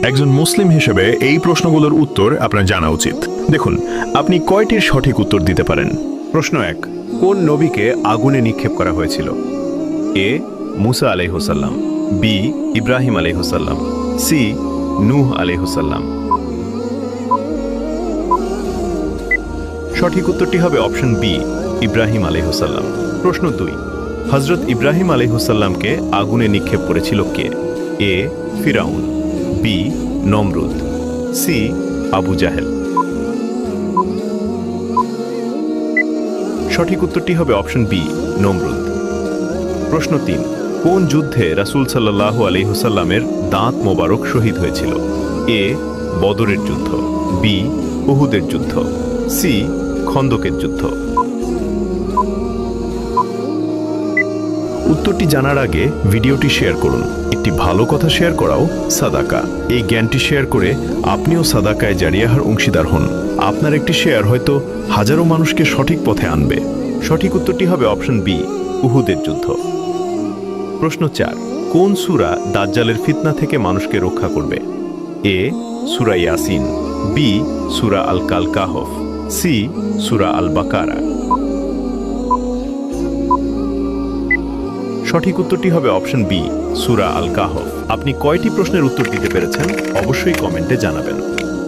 একজন মুসলিম হিসেবে এই প্রশ্নগুলোর উত্তর আপনার জানা উচিত। দেখুন, আপনি কয়টির সঠিক উত্তর দিতে পারেন? প্রশ্ন 1, কোন নবীকে আগুনে নিক্ষেপ করা হয়েছিল? এ মুসা আলাইহিসসালাম, বি ইব্রাহিম আলাইহিসসালাম, সি নূহ আলাইহিসসালাম। সঠিক উত্তরটি হবে অপশন বি, ইব্রাহিম আলাইহিসসালাম। প্রশ্ন 2, হযরত ইব্রাহিম আলাইহিসসালামকে আগুনে নিক্ষেপ করেছিল কে? এ ফিরাউন, বি নমরুদ, সি আবু জাহেল। সঠিক উত্তরটি হবে অপশন বি, নমরুদ। প্রশ্ন 3, কোন যুদ্ধে রাসূল সাল্লাল্লাহু আলাইহি ওয়াসাল্লামের দাঁত মোবারক শহীদ হয়েছিল? এ বদরের যুদ্ধ, বি উহুদের যুদ্ধ, সি খন্দকের যুদ্ধ। উত্তরটি জানার আগে ভিডিওটি শেয়ার করুন। একটি ভালো কথা শেয়ার করাও সাদাকা। এই জ্ঞানটি শেয়ার করে আপনিও সাদাকায় জারিয়াহার অংশীদার হন। আপনার একটি শেয়ার হয়তো হাজারো মানুষকে সঠিক পথে আনবে। সঠিক উত্তরটি হবে অপশন বি, উহুদের যুদ্ধ। প্রশ্ন 4, কোন সূরা দাজ্জালের ফিতনা থেকে মানুষকে রক্ষা করবে? এ সূরা ইয়াসিন, বি সূরা আল কাহফ, সি সূরা আল বাকারা। সঠিক উত্তরটি হবে অপশন বি, সূরা আল কাহফ। আপনি কয়টি প্রশ্নের উত্তর দিতে পেরেছেন অবশ্যই কমেন্টে জানাবেন।